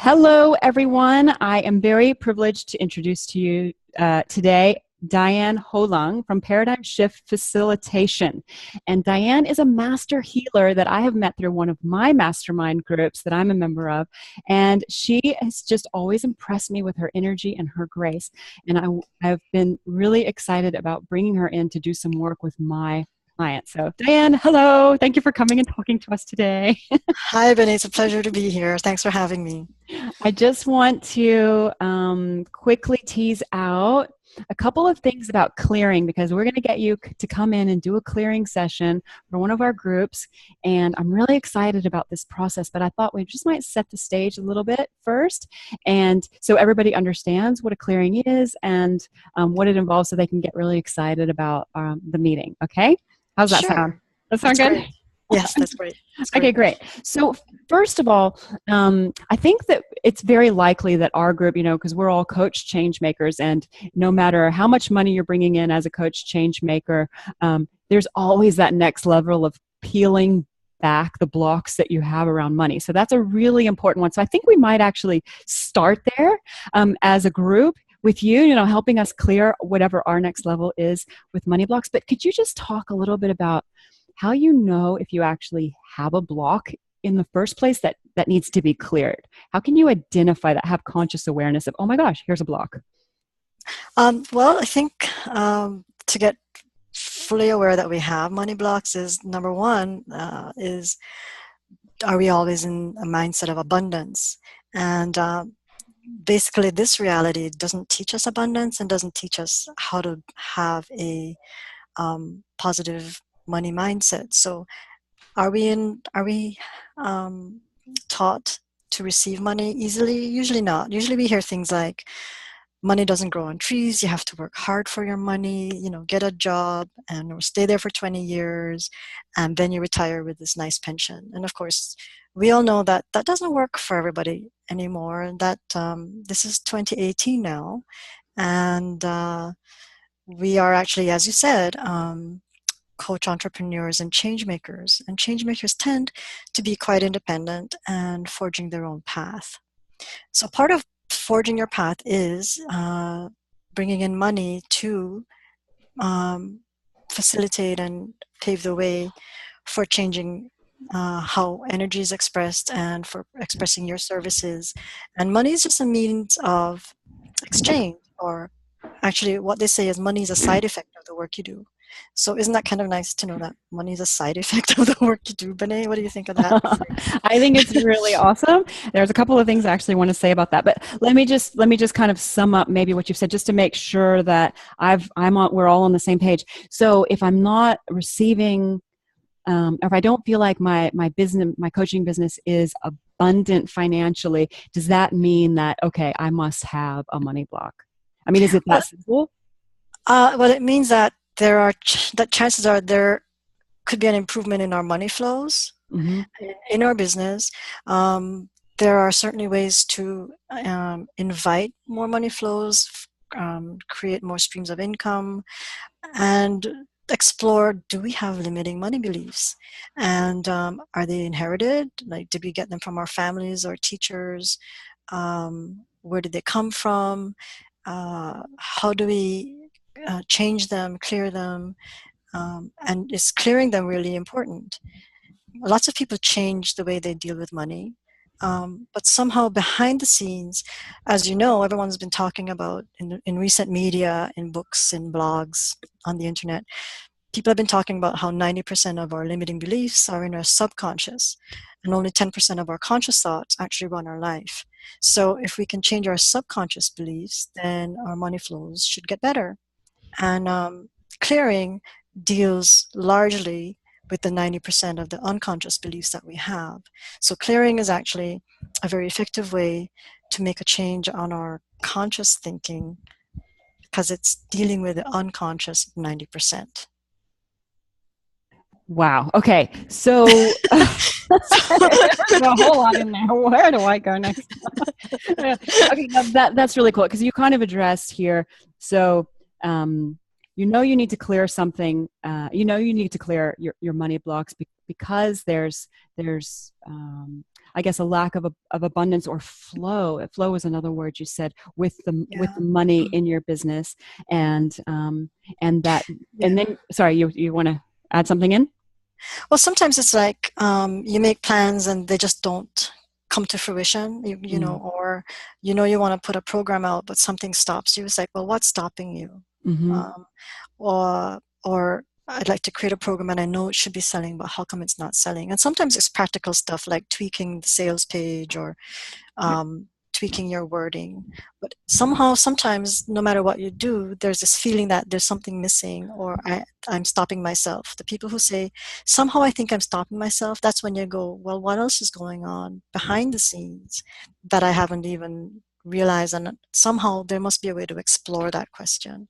Hello, everyone. I am very privileged to introduce to you today Diane Holung from Paradigm Shift Facilitation. And Diane is a master healer that I have met through one of my mastermind groups that I'm a member of. And she has just always impressed me with her energy and her grace. And I've been really excited about bringing her in to do some work with my clients. So Diane, hello. Thank you for coming and talking to us today. Hi, Benny. It's a pleasure to be here. Thanks for having me. I just want to quickly tease out a couple of things about clearing because we're going to get you to come in and do a clearing session for one of our groups. And I'm really excited about this process, but I thought we just might set the stage a little bit first. And so everybody understands what a clearing is and what it involves so they can get really excited about the meeting. Okay? How's that sound? Sure. That sound That's good? great. Yes, that's great. Okay, great. So first of all, I think that it's very likely that our group, because we're all coach change makers, and no matter how much money you're bringing in as a coach change maker, there's always that next level of peeling back the blocks that you have around money. So that's a really important one. So I think we might actually start there as a group with you, helping us clear whatever our next level is with money blocks. But could you just talk a little bit about how you know if you actually have a block in the first place that needs to be cleared? How can you identify that, have conscious awareness of, oh my gosh, here's a block? Well, I think to get fully aware that we have money blocks is number one, is are we always in a mindset of abundance? And basically this reality doesn't teach us abundance and doesn't teach us how to have a positive money mindset. So are we taught to receive money easily? Usually not. Usually we hear things like money doesn't grow on trees, you have to work hard for your money, get a job and stay there for 20 years and then you retire with this nice pension. And of course, we all know that that doesn't work for everybody anymore. That this is 2018 now, and we are actually, as you said, coach entrepreneurs and change makers. And change makers tend to be quite independent and forging their own path. So part of forging your path is bringing in money to facilitate and pave the way for changing how energy is expressed and for expressing your services. And money is just a means of exchange, or actually what they say is money is a side effect of the work you do. So isn't that kind of nice to know that money is a side effect of the work you do? Benet, what do you think of that? I think it's really awesome. There's a couple of things I actually want to say about that, but let me just kind of sum up maybe what you've said, just to make sure that we're all on the same page. So if I'm not receiving, if I don't feel like my coaching business is abundant financially, does that mean that, okay, I must have a money block? I mean, is it that simple? Well, it means that that chances are there could be an improvement in our money flows in our business. There are certainly ways to invite more money flows, create more streams of income, and explore, do we have limiting money beliefs? And are they inherited? Like, did we get them from our families or teachers? Where did they come from? How do we change them, clear them? And is clearing them really important? Lots of people change the way they deal with money. But somehow behind the scenes, as you know, everyone's been talking about in recent media, in books, in blogs, on the internet, people have been talking about how 90% of our limiting beliefs are in our subconscious, and only 10% of our conscious thoughts actually run our life. So if we can change our subconscious beliefs, then our money flows should get better. And clearing deals largely with the 90% of the unconscious beliefs that we have. So clearing is actually a very effective way to make a change on our conscious thinking, because it's dealing with the unconscious 90%. Wow. Okay. So there's a whole lot in there. Where do I go next? Okay, that's really cool because you kind of addressed here. So you need to clear something. You need to clear your money blocks because there's I guess, a lack of abundance or flow. Flow is another word you said with the money in your business, and that, and then, sorry, you want to add something in? Well, sometimes it's like you make plans and they just don't come to fruition, you know, or you know you want to put a program out, but something stops you. It's like, well, what's stopping you? Um, or I'd like to create a program and I know it should be selling, but how come it's not selling? And sometimes it's practical stuff like tweaking the sales page or tweaking your wording. But somehow, sometimes, no matter what you do, there's this feeling that there's something missing, or I'm stopping myself. The people who say, somehow I think I'm stopping myself, that's when you go, well, what else is going on behind the scenes that I haven't even realized? And somehow there must be a way to explore that question.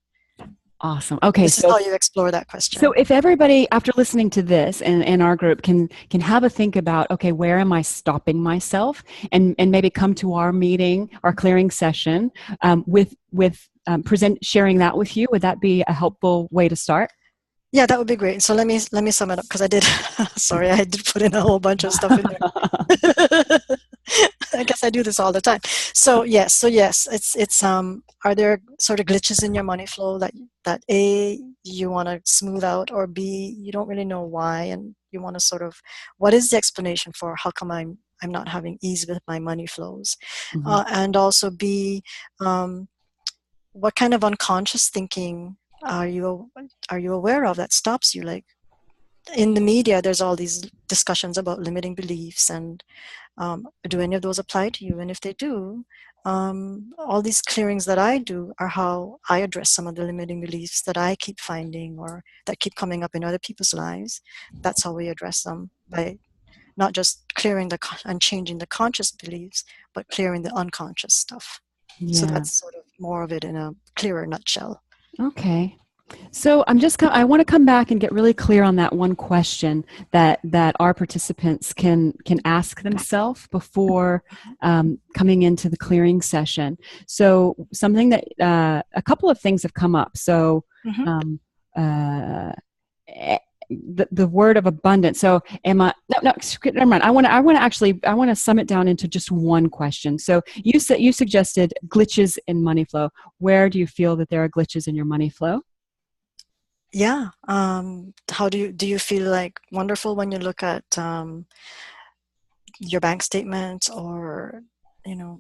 Awesome. Okay, this is how you explore that question. So if everybody, after listening to this and in our group, can have a think about, okay, where am I stopping myself, and maybe come to our meeting, our clearing session, with sharing that with you, would that be a helpful way to start? Yeah, that would be great. So let me sum it up, because I did. Sorry, I did put in a whole bunch of stuff in there. I guess I do this all the time. So yes, it's are there sort of glitches in your money flow that A, you want to smooth out, or B, you don't really know why, and you want to sort of, what is the explanation for how come I'm not having ease with my money flows? And also B, what kind of unconscious thinking are you aware of that stops you? Like in the media, there's all these discussions about limiting beliefs, and do any of those apply to you? And if they do, all these clearings that I do are how I address some of the limiting beliefs that I keep finding or that keep coming up in other people's lives. That's how we address them, by not just clearing and changing the conscious beliefs, but clearing the unconscious stuff. Yeah. So that's sort of more of it in a clearer nutshell. Okay. So I want to come back and get really clear on that one question that our participants can ask themselves before coming into the clearing session. So something that a couple of things have come up. So the word of abundance. So am I? No, never mind. I want to sum it down into just one question. So you suggested glitches in money flow. Where do you feel that there are glitches in your money flow? Yeah. How do you feel like wonderful when you look at your bank statements, or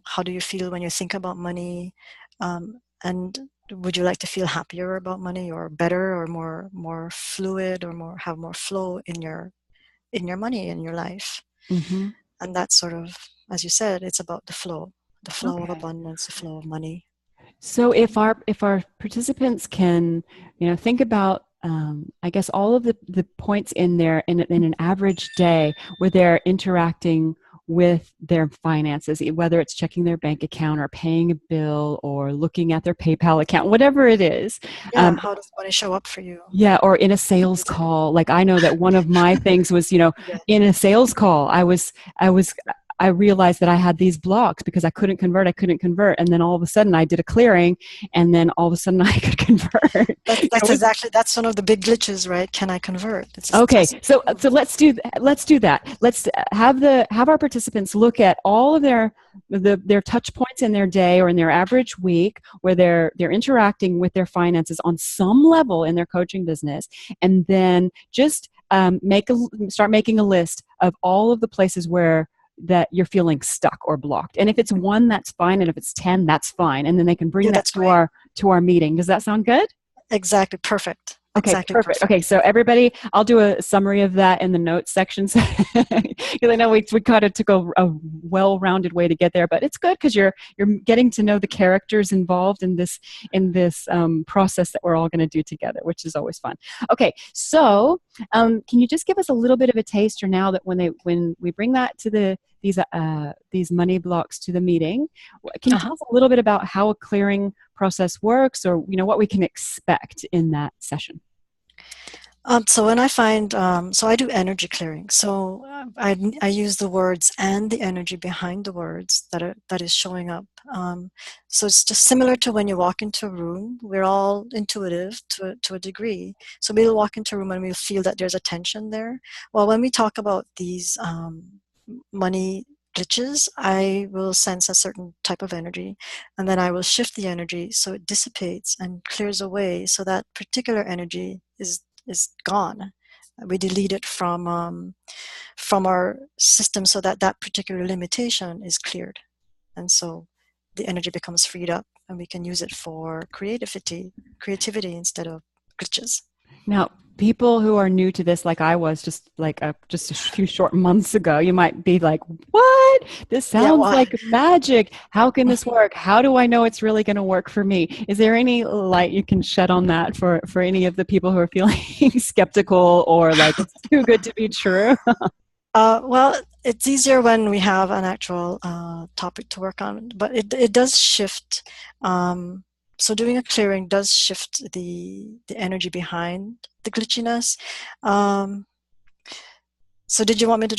how do you feel when you think about money? And would you like to feel happier about money, or better, or more fluid, or have more flow in your money in your life? And that's sort of, as you said, it's about the flow of abundance, the flow of money. So if our participants can, think about, I guess, all of the points in an average day where they're interacting with their finances, whether it's checking their bank account or paying a bill or looking at their PayPal account, whatever it is. Yeah, how does money show up for you? Yeah, or in a sales call. Like I know that one of my things was, in a sales call, I realized that I had these blocks because I couldn't convert. And then all of a sudden I did a clearing, and then all of a sudden I could convert. That's one of the big glitches, right? Can I convert? Okay. So let's do that. Let's have our participants look at all of their touch points in their day or in their average week where they're interacting with their finances on some level in their coaching business, and then just start making a list of all of the places where that you're feeling stuck or blocked. And if it's 1, that's fine. And if it's 10, that's fine. And then they can bring that to our meeting. Does that sound good? Exactly. Perfect. Okay, exactly perfect. Okay, so everybody, I'll do a summary of that in the notes section, because I know we kind of took a well-rounded way to get there, but it's good because you're getting to know the characters involved in this process that we're all going to do together, which is always fun. Okay, so can you just give us a little bit of a taster now that when we bring that to these money blocks to the meeting, can you tell us a little bit about how a clearing process works, or what we can expect in that session? So when I find, so I do energy clearing. So I use the words and the energy behind the words that is showing up. So it's just similar to when you walk into a room. We're all intuitive to a degree. So we'll walk into a room and we'll feel that there's a tension there. Well, when we talk about these money glitches, I will sense a certain type of energy, and then I will shift the energy so it dissipates and clears away, so that particular energy is gone. We delete it from our system so that that particular limitation is cleared, and so the energy becomes freed up, and we can use it for creativity instead of glitches. Now, people who are new to this, like I was just a few short months ago, you might be like, what? This sounds like magic. How can this work? How do I know it's really going to work for me? Is there any light you can shed on that for any of the people who are feeling skeptical or like it's too good to be true? Well, it's easier when we have an actual topic to work on, but it does shift. So doing a clearing does shift the energy behind the glitchiness. So did you want me to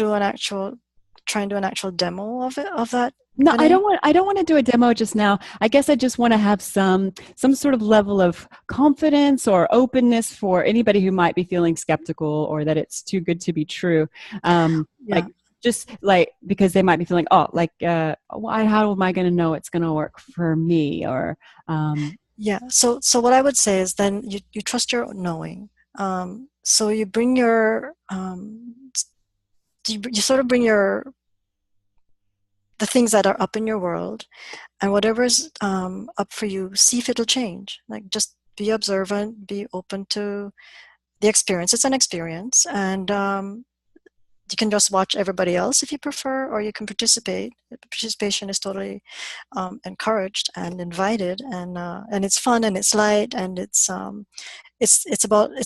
try and do an actual demo of that? No, I don't want to do a demo just now. I guess I just want to have some sort of level of confidence or openness for anybody who might be feeling skeptical or that it's too good to be true. Like just like, because they might be feeling, how am I going to know it's going to work for me? Or So what I would say is then you trust your knowing. So you bring your you sort of bring the things that are up in your world, and whatever's up for you, see if it'll change. Like, just be observant, be open to the experience. It's an experience, and you can just watch everybody else if you prefer, or you can participate. Participation is totally encouraged and invited, and it's fun and it's light, and it's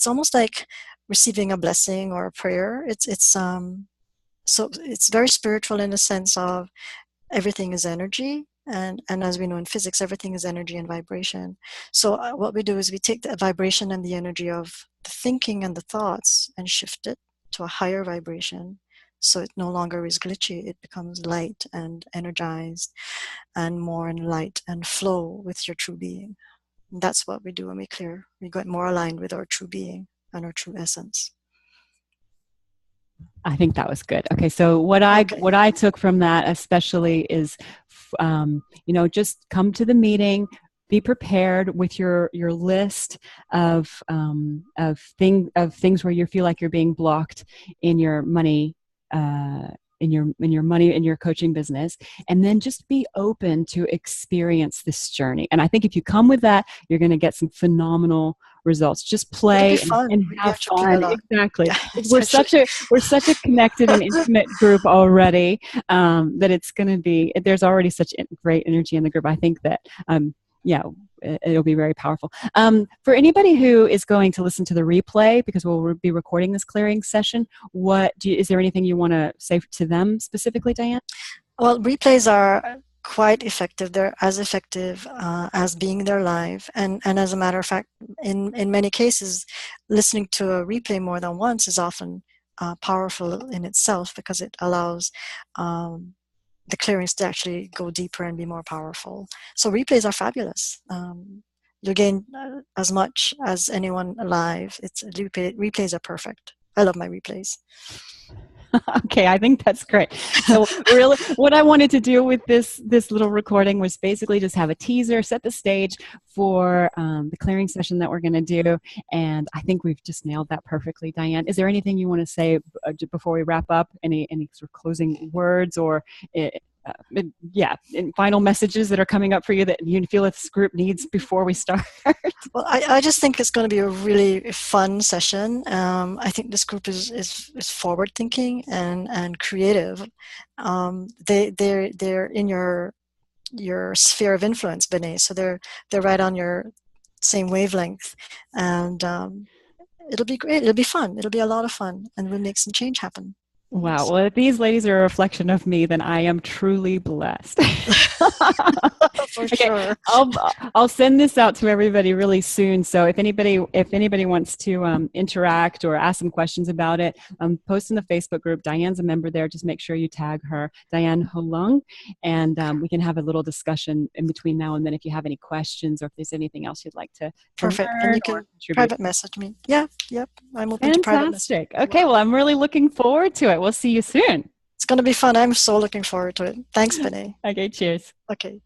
almost like receiving a blessing or a prayer. So it's very spiritual in the sense of everything is energy, and as we know in physics, everything is energy and vibration. So what we do is we take the vibration and the energy of the thinking and the thoughts and shift it to a higher vibration, so it no longer is glitchy. It becomes light and energized and more in light and flow with your true being. And that's what we do when we clear. We get more aligned with our true being and our true essence. I think that was good. Okay, so what I took from that especially is, just come to the meeting, be prepared with your list of things where you feel like you're being blocked in your money. In your coaching business, and then just be open to experience this journey. And I think if you come with that, you're going to get some phenomenal results. Just play and have fun. Exactly. Yeah, we're such a connected and intimate group already, that it's going to be, there's already such great energy in the group. I think that it'll be very powerful. For anybody who is going to listen to the replay, because we'll be recording this clearing session, is there anything you want to say to them specifically, Diane? Well, replays are quite effective. They're as effective as being there live. And as a matter of fact, in many cases, listening to a replay more than once is often powerful in itself, because it allows the clearings to actually go deeper and be more powerful. So replays are fabulous. You gain as much as anyone live. Replays are perfect. I love my replays. Okay, I think that's great. So really, what I wanted to do with this little recording was basically just have a teaser, set the stage for the clearing session that we're going to do. And I think we've just nailed that perfectly, Diane. Is there anything you want to say before we wrap up? Any sort of closing words or final messages that are coming up for you that you feel this group needs before we start? Well, I just think it's going to be a really fun session. I think this group is forward thinking and creative. They're in your sphere of influence, Benet. So they're right on your same wavelength, and it'll be great. It'll be fun. It'll be a lot of fun, and we'll make some change happen. Wow. Well, if these ladies are a reflection of me, then I am truly blessed. For sure. I'll send this out to everybody really soon. So if anybody wants to interact or ask some questions about it, post in the Facebook group. Diane's a member there. Just make sure you tag her, Diane Ho Lung, and we can have a little discussion in between now and then if you have any questions or if there's anything else you'd like to Perfect. And you can private message me. Yeah. Yep. I'm open to private message. Okay. Well, I'm really looking forward to it. We'll see you soon. It's going to be fun. I'm so looking forward to it. Thanks, Benny. Okay, cheers. Okay.